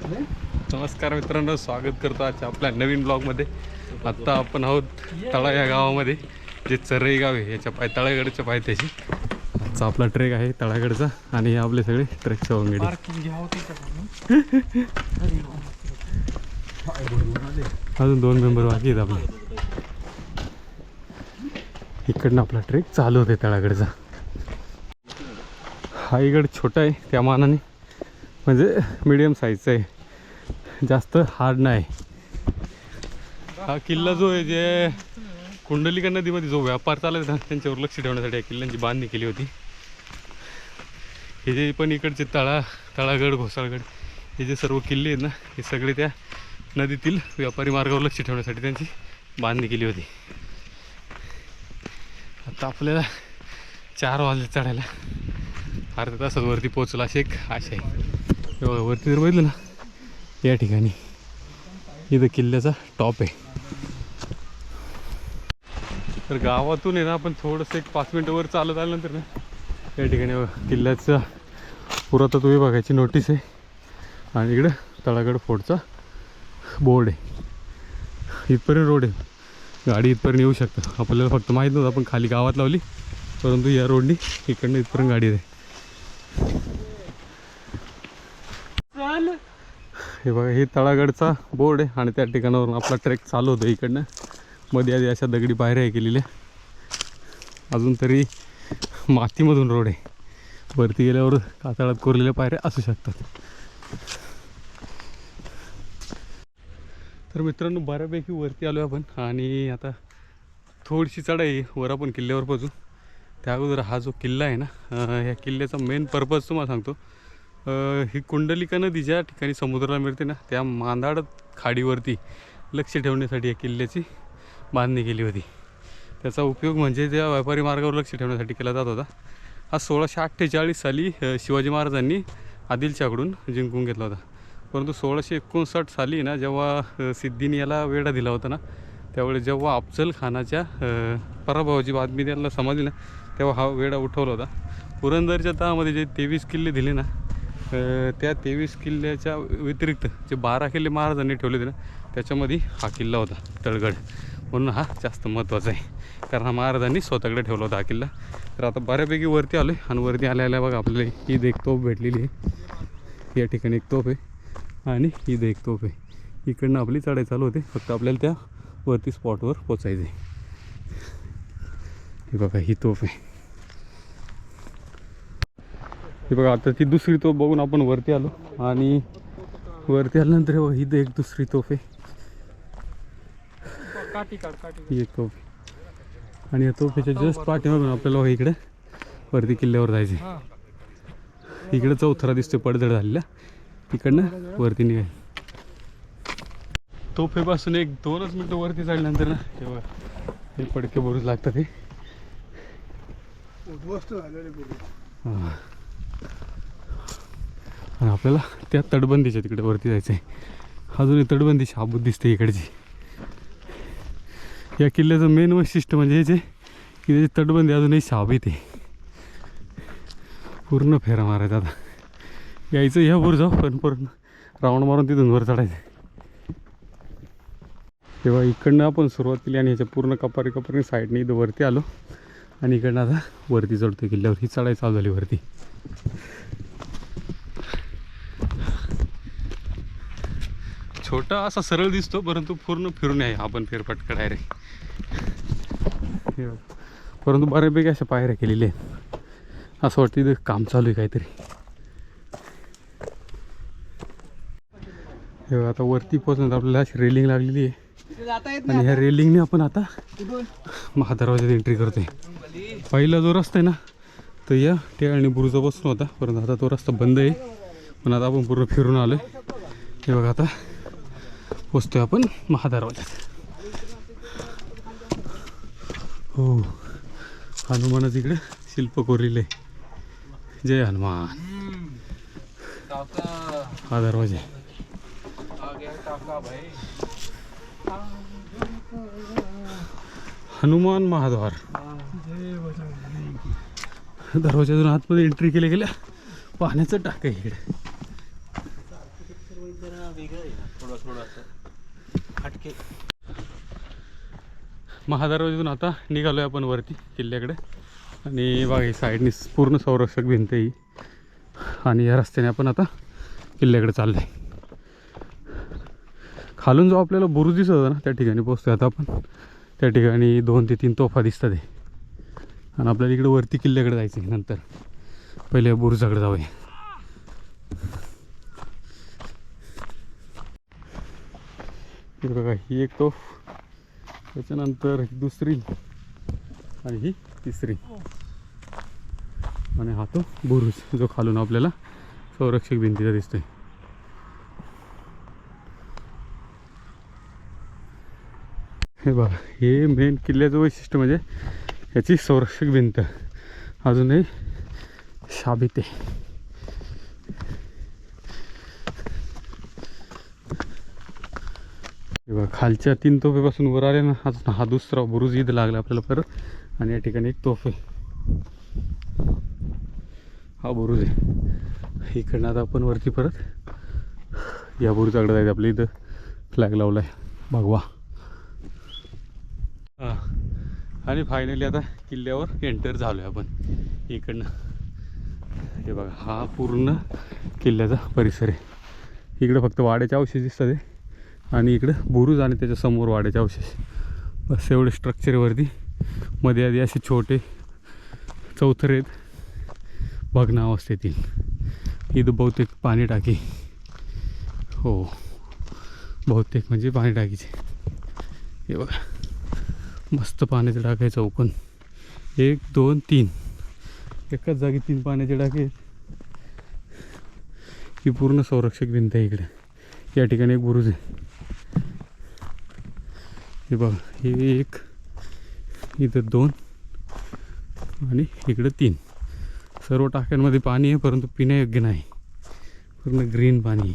नमस्कार मित्रांनो, स्वागत करतो आजच्या आपल्या नवीन ब्लॉगमध्ये. आत्ता आपण आहोत तळा या गावामध्ये, जे चरई गाव आहे याच्या तळागडच्या पायथ्याशी. आजचा आपला ट्रेक आहे तळागडचा आणि हे आपले सगळे ट्रेकचे वंगडी. अजून 2 मेंबर बाकी आहेत आपले. इकडनं आपला ट्रेक चालू होते तळागडचा. हा गड छोटा आहे त्या मानाने, म्हणजे मीडियम साईजचा आहे, जास्त हार्ड नाही. हा किल्ला जो आहे, जे कुंडलिका नदीमध्ये जो व्यापार चालत ना त्यांच्यावर लक्ष ठेवण्यासाठी या किल्ल्यांची बांधणी केली होती. हे जे पण इकडचे तळागड, घोसाळगड हे जे सर्व किल्ले आहेत ना, हे सगळे त्या नदीतील व्यापारी मार्गावर लक्ष ठेवण्यासाठी त्यांची बांधणी केली होती. आता आपल्याला 4 वाजले चढायला, अर्ध्या तासात वरती पोचला अशी एक आशा आहे. वरती जर बघितलं ना, या ठिकाणी इथं किल्ल्याचा टॉप आहे. तर गावातून आहे ना आपण थोडंसं एक 5 मिनटं वर चालत आल्यानंतर ना, या ठिकाणी किल्ल्याचा पुरातत्व विभागाची नोटीस आहे आणि इकडं तळागड फोर्टचा बोर्ड आहे. इथपर्यंत रोड आहे, गाडी इथपर्यंत येऊ शकतं. आपल्याला फक्त माहीत नव्हतं, आपण खाली गावात लावली, परंतु या रोडनी इकडनं इथपर्यंत गाडी आहे. हे बघा, हे तळागडचा बोर्ड आहे आणि त्या ठिकाणावरून आपला ट्रेक चालू होतो. इकडनं मध्ये आधी अशा दगडी पायऱ्या केलेल्या, अजून तरी मातीमधून रोड आहे. वरती गेल्यावर कातळात कोरलेल्या पायऱ्या असू शकतात. तर मित्रांनो, बऱ्यापैकी वरती आलो आपण आणि आता थोडीशी चढाई वर आपण किल्ल्यावर पोहोचू. त्या अगोदर हा जो किल्ला आहे ना, ह्या किल्ल्याचा मेन पर्पज तुम्हाला सांगतो. ही कुंडलिका नदी ज्या ठिकाणी समुद्राला मिळते ना, त्या मांदाड खाडीवरती लक्ष ठेवण्यासाठी या किल्ल्याची बांधणी केली होती. त्याचा उपयोग म्हणजे त्या व्यापारी मार्गावर लक्ष ठेवण्यासाठी केला जात होता. हा 1648 साली शिवाजी महाराजांनी आदिलशाहकडून जिंकून घेतला होता. परंतु 1659 साली ना, जेव्हा सिद्धीने याला वेढा दिला होता ना, त्यावेळेस जेव्हा अफजल खानाच्या पराभवाची बातमी त्याला समजली ना, तेव्हा हा वेढा उठवला होता. पुरंदरच्या तहामध्ये जे 23 किल्ले दिले ना, त्या 23 किल्ल्याच्या व्यतिरिक्त जे 12 किल्ले महाराजांनी ठेवले होते ना, त्याच्यामध्ये हा किल्ला होता तळगड. म्हणून हा जास्त महत्त्वाचा आहे, कारण हा महाराजांनी स्वतःकडे ठेवला होता हा किल्ला. तर आता बऱ्यापैकी वरती आलो आहे आणि वरती आल्याला बघा आपल्याला ईद एक तोफ भेटलेली आहे. या ठिकाणी एक तोफ आहे आणि ईद एक तोफ आहे. इकडनं आपली चढाई चालू होते, फक्त आपल्याला त्या वरती स्पॉटवर पोचायचं आहे. हे बघा, ही तोफ आहे. हे बघा, आता ती दुसरी तोफ बघून आपण वरती आलो आणि वरती आल्यानंतर बघा, ही एक दुसरी तोफ आहे. ही एक तोफ आणि या तोफेच्या जस्ट पाठीमागून आपल्याला इकडे वरती किल्ल्यावर जायचं आहे. इकडे चौथरा दिसतोय पडझड झालेला, तिकडनं वरती निघाय. तोफेपासून 1-2 मिनटं वरती चढल्यानंतर ना, हे बघा, हे पडके बुरुज लागतात. हे हां, आणि आपल्याला त्या तटबंदीच्या तिकडे वरती जायचं आहे. अजून तटबंदी शाबूत दिसते इकडची. या किल्ल्याचं मेन वैशिष्ट्य म्हणजे जे की त्याची तटबंदी अजूनही शाबीत आहे. पूर्ण फेरा मारायचा. आता यायचं ह्या वर जाऊ, पण पूर्ण राऊंड मारून तिथून वर चढायचं. तेव्हा इकडनं आपण सुरुवात केली आणि ह्याच्या पूर्ण कपारी साईडने इथं वरती आलो आणि इकडनं आता वरती चढतो किल्ल्यावर. ही चढाई चालू झाली वरती. छोटा असा सरळ दिसतो, परंतु पूर्ण फिरून आहे आपण फेरफटका डायरेक्ट. परंतु बऱ्यापैकी अशा पायऱ्या केलेल्या आहेत. असं वाटतं इथं काम चालू आहे काहीतरी. हे आता वरती पोहोचण्यात आपल्याला अशी रेलिंग लागलेली आहे आणि ह्या रेलिंगने आपण आता महादरवाज्यात एंट्री करतोय. पहिला जो रस्ता आहे ना, तर या ठिकाणी बुरुजापासून होता, परंतु आता तो रस्ता बंद आहे. पण आता आपण पूर्ण फिरून आलो आहे. हे बघा, आता पोचतोय आपण महादरवाज्यात. हो, हनुमानाच इकडे शिल्प कोरलेलं आहे. जय हनुमान. हा दरवाजा हनुमान महाद्वार. दरवाजातून आतमध्ये एंट्री केल्या गेल्या पाण्याचं टाक आहे इकडे. महादरवाजेतून आता निघालो आहे आपण वरती किल्ल्याकडे. आणि बघा ही साईडनी पूर्ण संरक्षक भिंत ही. आणि या रस्त्याने आपण आता किल्ल्याकडे चाललो आहे. खालून जो आपल्याला बुरुज दिसत होता ना त्या ठिकाणी पोहोचतोय आता आपण. त्या ठिकाणी 2 ते 3 तोफा दिसतात आहे. आणि आपल्याला इकडे वरती किल्ल्याकडे जायचं आहे. नंतर पहिले बुरुजाकडे जाऊया. हे बघा ही एक तोफ, त्याच्यानंतर ही दुसरी आणि ही तिसरी. आणि हा तो बुरुज जो खालून आपल्याला संरक्षक भिंतीचा दिसतोय. हे बघा हे मेन किल्ल्याचं वैशिष्ट्य म्हणजे याची संरक्षक भिंत अजूनही शाबीत आहे. हे बघा खालच्या 3 तोफेपासून वर आले ना, अजून हा दुसरा बुरुज इथं लागला आपल्याला परत. आणि या ठिकाणी एक तोफ आहे, हा बुरुज आहे. इकडनं आता आपण वरती परत या बुरुजाकडे जायचं. आपल्या इथं फ्लॅग लावला आहे भगवा. हां आणि फायनली आता किल्ल्यावर एंटर झालो आहे आपण इकडनं. हे बघा हा पूर्ण किल्ल्याचा परिसर आहे. इकडं फक्त वाड्याचे अवशेष दिसतात आहे आणि इकडं बुरुज आणि त्याच्यासमोर वाड्याचे अवशेष. बस एवढे स्ट्रक्चरवरती. मध्ये आधी असे छोटे चौथरे आहेत भग्न अवस्थेतील. इथं बहुतेक पाणी टाकी, हो बहुतेक म्हणजे पाणी टाकीचे. हे बघा मस्त पाण्याचे टाके आहे चौकोन. 1 2 3 एकाच जागी 3 पाण्याचे टाके आहेत. ही पूर्ण संरक्षक भिंत आहे इकडे. या ठिकाणी एक बुरुज आहे. हे बघा हे 1, इथं 2 आणि इकडं 3. सर्व टाक्यांमध्ये पाणी आहे परंतु पिण्यायोग्य नाही, पूर्ण ग्रीन पाणी.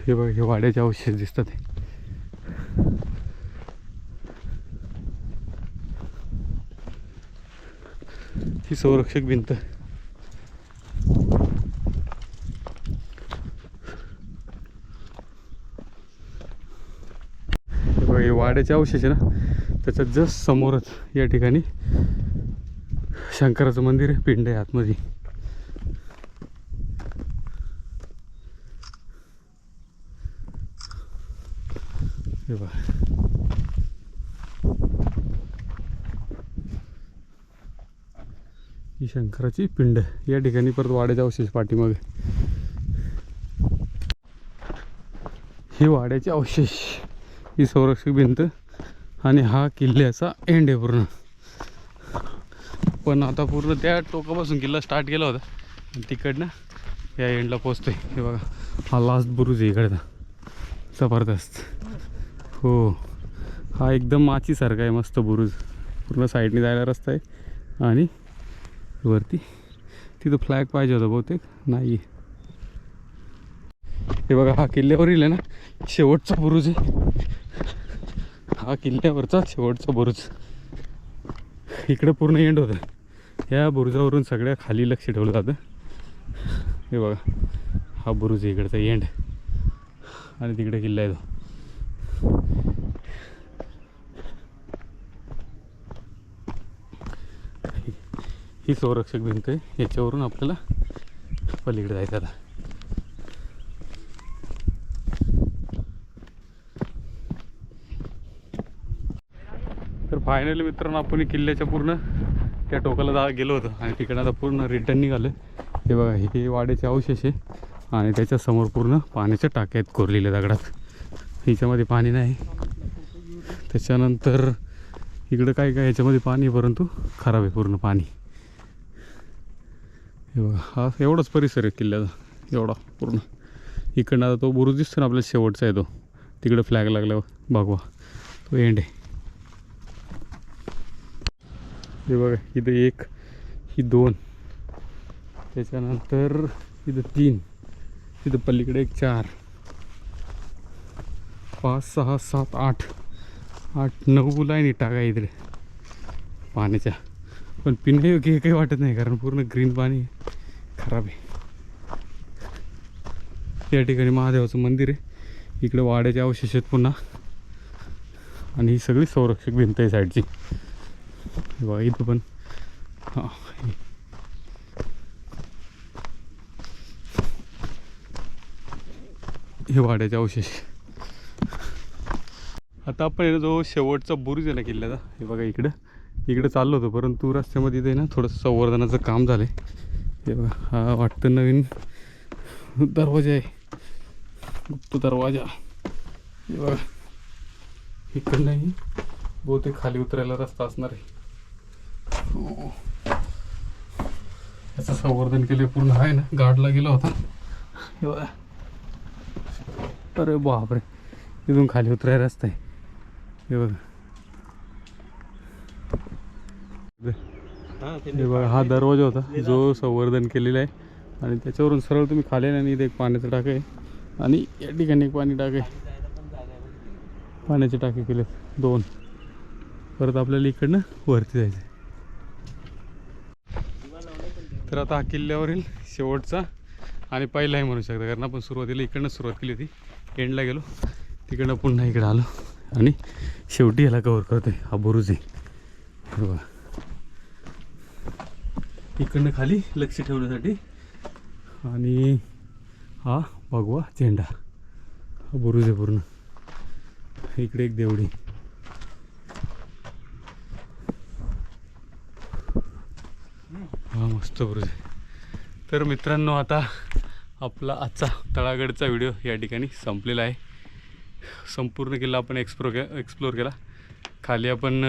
हे बघा हे वाड्याचे अवशेष दिसतात. ही संरक्षक भिंत. हे बघा हे वाड्याचे अवशेष आहे ना, त्याच्या जस्ट समोरच या ठिकाणी शंकराचं मंदिर आहे, पिंड आहे आतमध्ये. हे बघा ही शंकराची पिंड. या ठिकाणी परत वाड्याचे अवशेष पाठीमागे. हे वाड्याचे अवशेष, ही संरक्षक भिंत आणि हा किल्ल्याचा एंड आहे पूर्ण. पण आता पूर्ण त्या टोकापासून किल्ला स्टार्ट केला होता आणि तिकडनं या एंडला पोचतोय. हे बघा हा लास्ट बुरुज आहे इकडचा, जबरदस्त. हो हा एकदम माचीसारखा आहे, मस्त बुरुज. पूर्ण साईडने जायला रस्ता आहे आणि वरती तिथं फ्लॅग पाहिजे होता बहुतेक, नाही. हे बघा हा किल्ल्यावरील आहे ना शेवटचा बुरुज आहे. हा किल्ल्यावरचा शेवटचा बुरुज. इकडे पूर्ण एंड होतं. या बुरुजावरून सगळ्या खाली लक्ष ठेवलं जातं. हे बघा हा बुरुज आहे इकडचा एंड आणि तिकडे किल्ला आहे तो. ही संरक्षक भिंत आहे, याच्यावरून आपल्याला पलीकडे जायचं आता. तर फायनली मित्रांनो आपण किल्ल्याच्या पूर्ण त्या टोकाला गेलो होतो आणि तिकडे आता पूर्ण रिटर्न निघालो. हे बघा हे वाड्याचे अवशेष आहे आणि त्याच्यासमोर पूर्ण पाण्याच्या टाक्या आहेत कोरलेल्या दगडात. ह्याच्यामध्ये पाणी नाही. त्याच्यानंतर इकडं काय काय ह्याच्यामध्ये पाणी आहे परंतु खराब आहे पूर्ण पाणी. हे बघा हा एवढाच परिसर आहे किल्ल्याचा, एवढा पूर्ण. इकडनं आता तो बुरुज दिसतो ना आपल्याला शेवटचा आहे तो, तिकडे फ्लॅग लागल्यावर भगवा तो एंड आहे. हे बघा इथं 1, ही 2, त्याच्यानंतर इथं 3, इथं पलीकडे 1 4 5 6 7 8 8 9 लाईनी टाका इकडे पाण्याच्या. पण पिण्यायोग्य काही वाटत नाही कारण पूर्ण ग्रीन पाणी, खराब आहे. या ठिकाणी महादेवाचं मंदिर आहे. इकडे वाड्याचे अवशेष आहेत पुन्हा. आणि ही सगळी संरक्षक भिंत आहे साईडची. बघा इथं पण हां हे वाड्याचे अवशेष. आता आपण जो शेवटचा बुरुज आहे ना किल्ल्याचा, हे बघा इकडं चाललो होतो, परंतु रस्त्यामध्ये इथे ना थोडंसं संवर्धनाचं काम झालं आहे. हे बघा हा वाटतं नवीन दरवाजा आहे, गुप्त दरवाजा. हे बघा इकडनंही बहुतेक खाली उतरायला रस्ता असणार आहे. याचं संवर्धन केले पूर्ण आहे ना, गाडला गेला होता. हे बघा अरे बापरे, इथून खाली उतरायला रस्ता आहे. हे बघा हे बघा हा दरवाजा होता जो संवर्धन केलेला आहे. आणि त्याच्यावरून सरळ तुम्ही खाली आणि इथे एक पाण्याचं टाकं आहे आणि या ठिकाणी एक पाणी टाकं आहे. पाण्याचे टाके केले 2. परत आपल्याला इकडनं वरती जायचं आहे. तर आता हा किल्ल्यावरील शेवटचा आणि पहिला आहे म्हणू शकता, कारण आपण सुरुवातीला इकडनं सुरुवात केली होती, एंडला गेलो, तिकडनं पुन्हा इकडं आलो आणि शेवटी याला कवर करतोय. हा बुरुज आहे. हे बघा इकडनं खाली लक्ष ठेवण्यासाठी. आणि हा भगवा झेंडा, हा बुरुज आहे पूर्ण. इकडे एक देवडी. हा मस्त बुरुज आहे. तर मित्रांनो आता आपला आजचा तळागडचा व्हिडिओ या ठिकाणी संपलेला आहे. संपूर्ण किल्ला आपण एक्सप्लोर केला. खाली आपण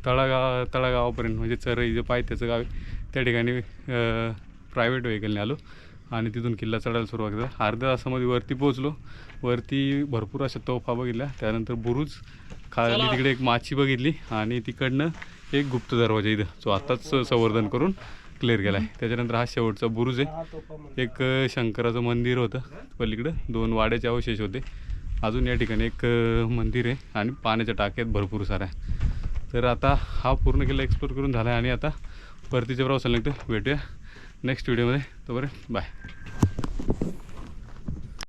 तळागावापर्यंत म्हणजे चरई जे पायथ्याचं गाव आहे त्या ठिकाणी प्रायव्हेट व्हेकलने आलो आणि तिथून किल्ला चढायला सुरुवात केला. अर्ध्या तासामध्ये वरती पोहोचलो. वरती भरपूर अशा तोफा बघितल्या, त्यानंतर बुरुज, खाली तिकडे एक माची बघितली आणि तिकडनं एक गुप्त दरवाजा इथं जो आत्ताच संवर्धन करून क्लिअर केला आहे. त्याच्यानंतर हा शेवटचा बुरुज आहे. एक शंकराचं मंदिर होतं पलीकडं, 2 वाड्याचे अवशेष होते. अजून या ठिकाणी एक मंदिर आहे आणि पाण्याच्या टाक्यात भरपूर साऱ्या. तर आता हा पूर्ण किल्ला एक्सप्लोर करून झाला आहे आणि आता परतीच्या प्रवासाला निघतो. भेटूया नेक्स्ट व्हिडिओमध्ये. तोपर्यंत बाय.